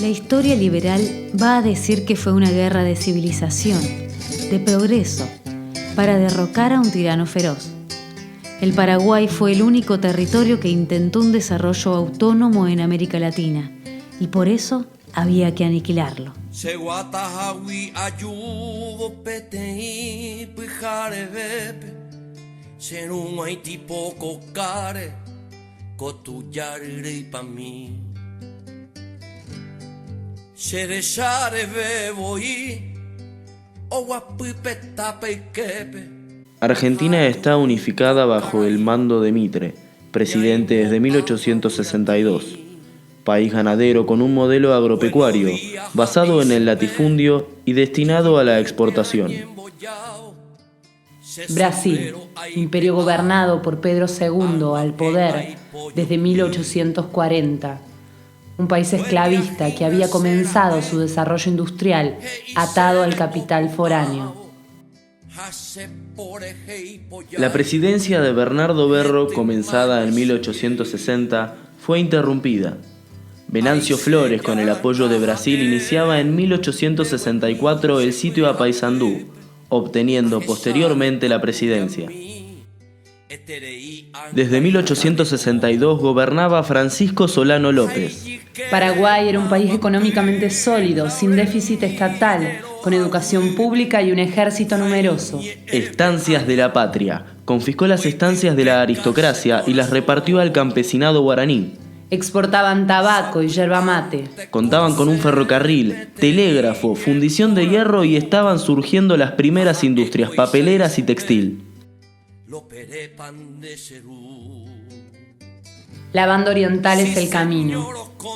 La historia liberal va a decir que fue una guerra de civilización, de progreso, para derrocar a un tirano feroz. El Paraguay fue el único territorio que intentó un desarrollo autónomo en América Latina, y por eso había que aniquilarlo. Argentina está unificada bajo el mando de Mitre, presidente desde 1862. País ganadero con un modelo agropecuario basado en el latifundio y destinado a la exportación. Brasil, imperio gobernado por Pedro II al poder desde 1840. Un país esclavista que había comenzado su desarrollo industrial atado al capital foráneo. La presidencia de Bernardo Berro, comenzada en 1860, fue interrumpida. Venancio Flores, con el apoyo de Brasil, iniciaba en 1864 el sitio a Paysandú, obteniendo posteriormente la presidencia. Desde 1862 gobernaba Francisco Solano López. Paraguay era un país económicamente sólido, sin déficit estatal, con educación pública y un ejército numeroso. Estancias de la patria. Confiscó las estancias de la aristocracia y las repartió al campesinado guaraní. Exportaban tabaco y yerba mate. Contaban con un ferrocarril, telégrafo, fundición de hierro y estaban surgiendo las primeras industrias papeleras y textil. La banda oriental es el camino.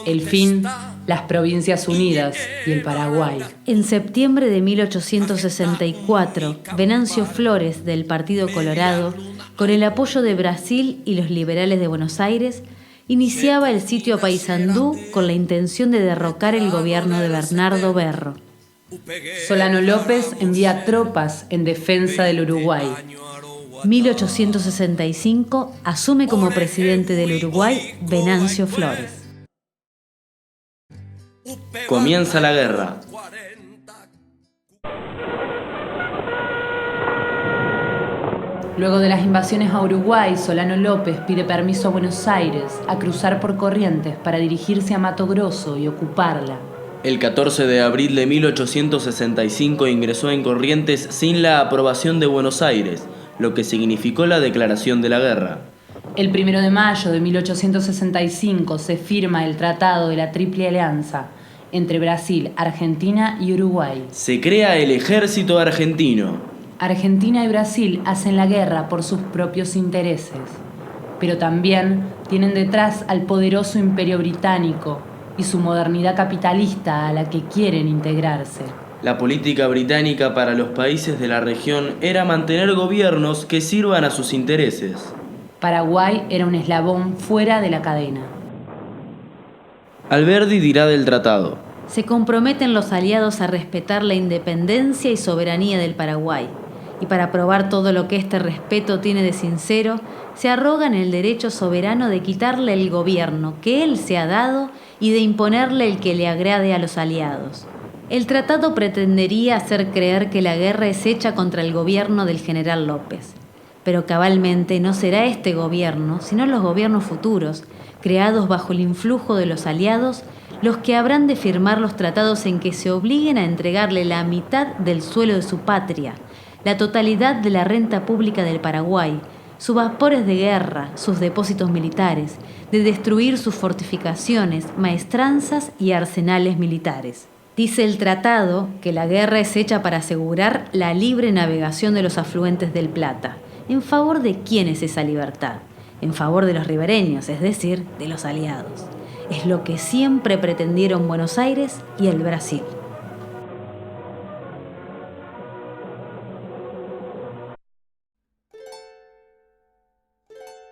El fin, las Provincias Unidas y el Paraguay. En septiembre de 1864, Venancio Flores, del Partido Colorado, con el apoyo de Brasil y los liberales de Buenos Aires, iniciaba el sitio a Paysandú con la intención de derrocar el gobierno de Bernardo Berro. Solano López envía tropas en defensa del Uruguay. 1865 asume como presidente del Uruguay Venancio Flores. Comienza la guerra. Luego de las invasiones a Uruguay, Solano López pide permiso a Buenos Aires a cruzar por Corrientes para dirigirse a Mato Grosso y ocuparla. El 14 de abril de 1865 ingresó en Corrientes sin la aprobación de Buenos Aires, lo que significó la declaración de la guerra. El 1 de mayo de 1865 se firma el Tratado de la Triple Alianza entre Brasil, Argentina y Uruguay. Se crea el Ejército Argentino. Argentina y Brasil hacen la guerra por sus propios intereses, pero también tienen detrás al poderoso Imperio Británico y su modernidad capitalista a la que quieren integrarse. La política británica para los países de la región era mantener gobiernos que sirvan a sus intereses. Paraguay era un eslabón fuera de la cadena. Alberdi dirá del tratado. Se comprometen los aliados a respetar la independencia y soberanía del Paraguay, y para probar todo lo que este respeto tiene de sincero, se arrogan el derecho soberano de quitarle el gobierno que él se ha dado y de imponerle el que le agrade a los aliados. El tratado pretendería hacer creer que la guerra es hecha contra el gobierno del general López, pero cabalmente no será este gobierno, sino los gobiernos futuros, creados bajo el influjo de los aliados, los que habrán de firmar los tratados en que se obliguen a entregarle la mitad del suelo de su patria, la totalidad de la renta pública del Paraguay, sus vapores de guerra, sus depósitos militares, de destruir sus fortificaciones, maestranzas y arsenales militares. Dice el tratado que la guerra es hecha para asegurar la libre navegación de los afluentes del Plata. ¿En favor de quién es esa libertad? En favor de los ribereños, es decir, de los aliados. Es lo que siempre pretendieron Buenos Aires y el Brasil.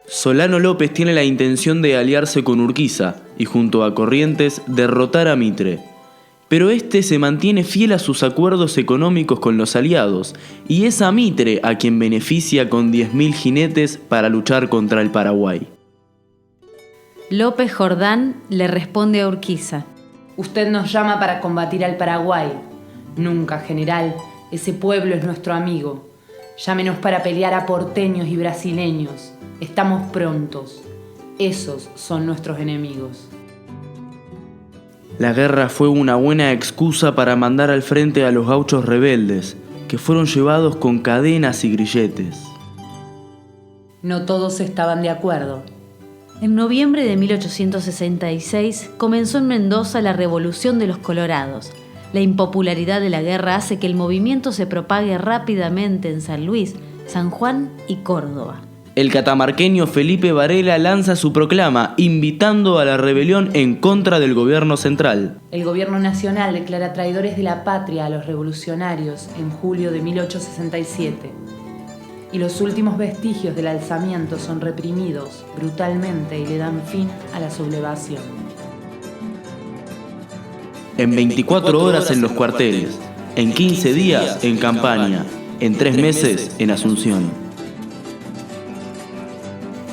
Solano López tiene la intención de aliarse con Urquiza y junto a Corrientes derrotar a Mitre. Pero este se mantiene fiel a sus acuerdos económicos con los aliados y es a Mitre a quien beneficia con 10.000 jinetes para luchar contra el Paraguay. López Jordán le responde a Urquiza: Usted nos llama para combatir al Paraguay. Nunca, general, ese pueblo es nuestro amigo. Llámenos para pelear a porteños y brasileños. Estamos prontos. Esos son nuestros enemigos. La guerra fue una buena excusa para mandar al frente a los gauchos rebeldes, que fueron llevados con cadenas y grilletes. No todos estaban de acuerdo. En noviembre de 1866 comenzó en Mendoza la Revolución de los Colorados. La impopularidad de la guerra hace que el movimiento se propague rápidamente en San Luis, San Juan y Córdoba. El catamarqueño Felipe Varela lanza su proclama, invitando a la rebelión en contra del gobierno central. El gobierno nacional declara traidores de la patria a los revolucionarios en julio de 1867. Y los últimos vestigios del alzamiento son reprimidos brutalmente y le dan fin a la sublevación. En 24 horas en los cuarteles, en 15 días en campaña, en 3 meses en Asunción.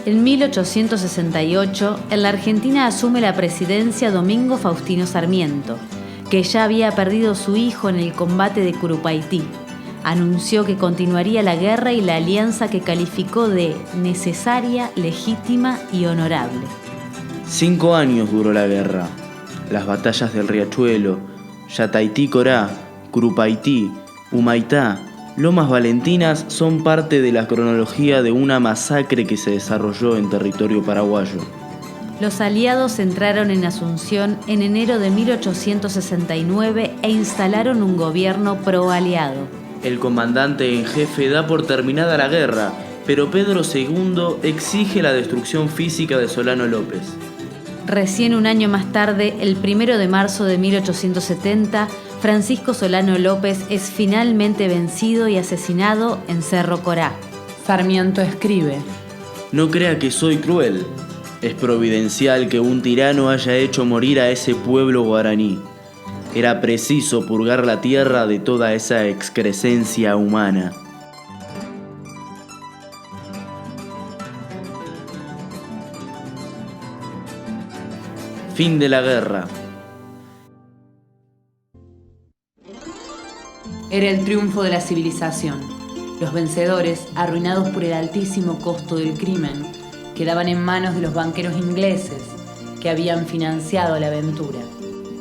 En 1868, en la Argentina asume la presidencia Domingo Faustino Sarmiento, que ya había perdido su hijo en el combate de Curupaytí. Anunció que continuaría la guerra y la alianza que calificó de necesaria, legítima y honorable. 5 años duró la guerra. Las batallas del Riachuelo, Yataití-Corá, Curupaytí, Humaitá, Lomas Valentinas son parte de la cronología de una masacre que se desarrolló en territorio paraguayo. Los aliados entraron en Asunción en enero de 1869 e instalaron un gobierno pro-aliado. El comandante en jefe da por terminada la guerra, pero Pedro II exige la destrucción física de Solano López. Recién un año más tarde, el 1 de marzo de 1870, Francisco Solano López es finalmente vencido y asesinado en Cerro Corá. Sarmiento escribe: No crea que soy cruel. Es providencial que un tirano haya hecho morir a ese pueblo guaraní. Era preciso purgar la tierra de toda esa excrescencia humana. Fin de la guerra. Era el triunfo de la civilización. Los vencedores, arruinados por el altísimo costo del crimen, quedaban en manos de los banqueros ingleses que habían financiado la aventura.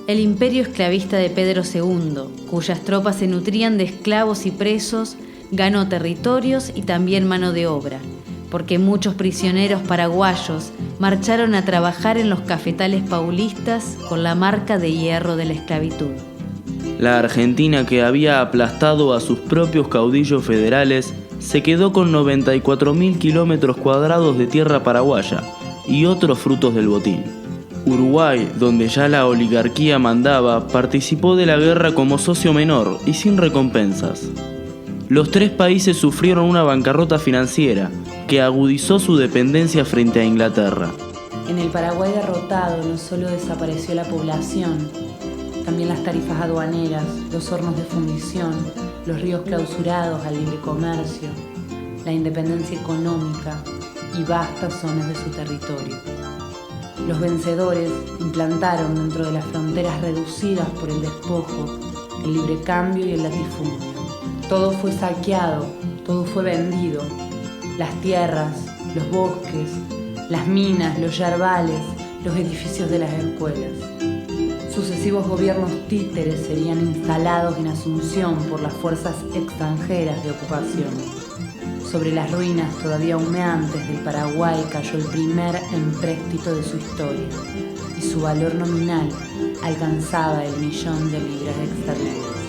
El imperio esclavista de Pedro II, cuyas tropas se nutrían de esclavos y presos, ganó territorios y también mano de obra, porque muchos prisioneros paraguayos marcharon a trabajar en los cafetales paulistas con la marca de hierro de la esclavitud. La Argentina, que había aplastado a sus propios caudillos federales, se quedó con 94.000 kilómetros cuadrados de tierra paraguaya y otros frutos del botín. Uruguay, donde ya la oligarquía mandaba, participó de la guerra como socio menor y sin recompensas. Los 3 países sufrieron una bancarrota financiera que agudizó su dependencia frente a Inglaterra. En el Paraguay derrotado no solo desapareció la población, también las tarifas aduaneras, los hornos de fundición, los ríos clausurados al libre comercio, la independencia económica y vastas zonas de su territorio. Los vencedores implantaron dentro de las fronteras reducidas por el despojo el libre cambio y el latifundio. Todo fue saqueado, todo fue vendido. Las tierras, los bosques, las minas, los yerbales, los edificios de las escuelas. Sucesivos gobiernos títeres serían instalados en Asunción por las fuerzas extranjeras de ocupación. Sobre las ruinas todavía humeantes del Paraguay cayó el primer empréstito de su historia y su valor nominal alcanzaba el 1.000.000 de libras esterlinas.